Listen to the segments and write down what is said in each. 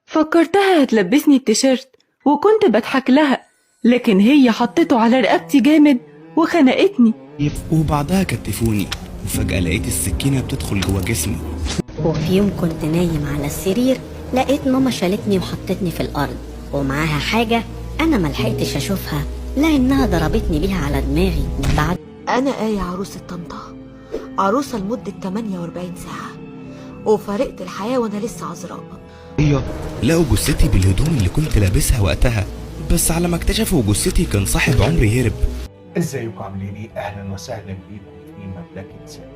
فكرتها هتلبسني التيشيرت وكنت بضحك لها، لكن هي حطته على رقبتي جامد وخنقتني. وبعدها كتفوني وفجأة لقيت السكينة بتدخل جوا جسمي. وفي يوم كنت نايم على السرير لقيت ماما شالتني وحطتني في الأرض ومعاها حاجة أنا ملحقتش أشوفها لأنها ضربتني بيها على دماغي. بعد أنا آية عروسة طنطا، عروسة لمدة 48 ساعة، وفارقت الحياة وأنا لسه عذراء. لقوا جثتي بالهدوم اللي كنت لابسها وقتها، بس على ما اكتشفوا جثتي كان صاحب عمري هرب. ازيكم عاملين ايه؟ اهلا وسهلا بيكم في مملكة سام.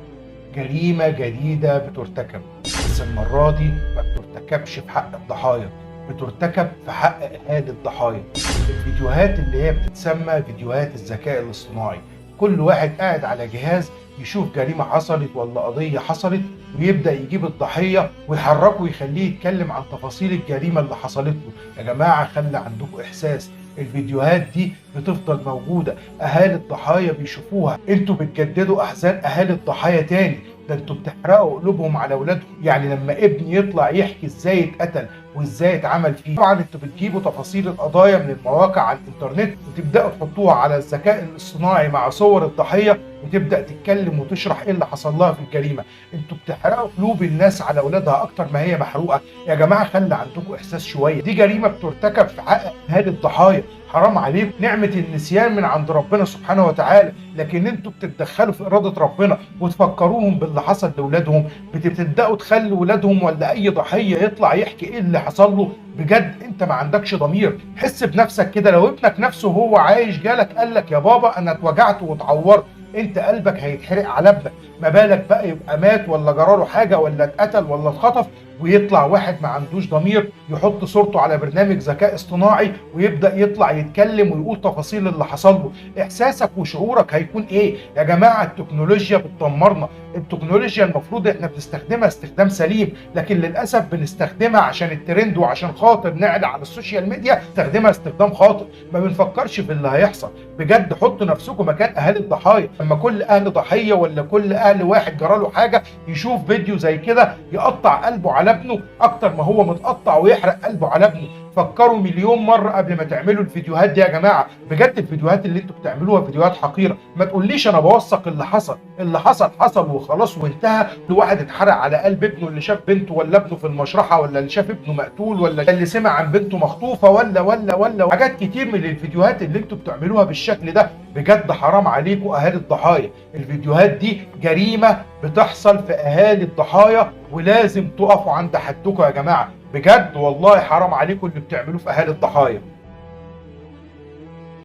جريمة جديدة بترتكب، بس المرة دي ما بترتكبش في حق الضحايا، بترتكب في حق اهالي الضحايا. الفيديوهات اللي هي بتتسمى فيديوهات الذكاء الاصطناعي، كل واحد قاعد على جهاز يشوف جريمة حصلت ولا قضية حصلت ويبدأ يجيب الضحية ويحركه ويخليه يتكلم عن تفاصيل الجريمة اللي حصلت له. يا جماعة خلي عندكم إحساس، الفيديوهات دي بتفضل موجودة، أهالي الضحايا بيشوفوها، انتوا بتجددوا أحزان أهالي الضحايا تاني، ده انتوا بتحرقوا قلوبهم على أولادهم. يعني لما ابن يطلع يحكي ازاي اتقتل وازاي اتعمل فيه، طبعا انتوا بتجيبوا تفاصيل القضايا من المواقع على الانترنت وتبداوا تحطوها على الذكاء الاصطناعي مع صور الضحيه وتبدا تتكلم وتشرح ايه اللي حصل لها في الجريمه. انتوا بتحرقوا قلوب الناس على اولادها اكتر ما هي محروقه. يا جماعه خلي عندكم احساس شويه، دي جريمه بترتكب في حق اهالي الضحايا، حرام عليكم. نعمه النسيان من عند ربنا سبحانه وتعالى، لكن انتوا بتتدخلوا في اراده ربنا وتفكروهم باللي حصل لاولادهم. بتبداوا تخلوا ولادهم ولا اي ضحيه يطلع يحكي ايه اللي حصل له. بجد انت ما عندكش ضمير. حس بنفسك كده، لو ابنك نفسه وهو عايش جالك قال لك يا بابا انا اتوجعت واتعورت، انت قلبك هيتحرق على ابنك، ما بالك بقى يبقى مات ولا جراله حاجه ولا اتقتل ولا اتخطف ويطلع واحد ما عندوش ضمير يحط صورته على برنامج ذكاء اصطناعي ويبدا يطلع يتكلم ويقول تفاصيل اللي حصل له. احساسك وشعورك هيكون ايه؟ يا جماعه التكنولوجيا بتدمرنا، التكنولوجيا المفروض احنا بنستخدمها استخدام سليم، لكن للاسف بنستخدمها عشان الترند وعشان خاطر نعلى على السوشيال ميديا، نستخدمها استخدام خاطئ، ما بنفكرش في اللي هيحصل. بجد حطوا نفسكم مكان اهالي الضحايا، لما كل اهل ضحيه ولا كل اهل واحد جراله حاجه يشوف فيديو زي كده يقطع قلبه على ابنه اكتر ما هو متقطع ويحرق قلبه على ابنه. فكروا مليون مره قبل ما تعملوا الفيديوهات دي يا جماعه. بجد الفيديوهات اللي انتوا بتعملوها فيديوهات حقيره. ما تقوليش انا بوثق اللي حصل، اللي حصل حصل وخلاص وانتهى. لواحد اتحرق على قلب ابنه اللي شاف بنته ولا ابنه في المشرحه ولا اللي شاف ابنه مقتول ولا اللي سمع عن بنته مخطوفه ولا حاجات كتير من الفيديوهات اللي انتوا بتعملوها بالشكل ده. بجد حرام عليكم اهالي الضحايا، الفيديوهات دي جريمه بتحصل في اهالي الضحايا ولازم تقفوا عند حدكم يا جماعه. بجد والله حرام عليكم اللي بتعملوه في اهالي الضحايا.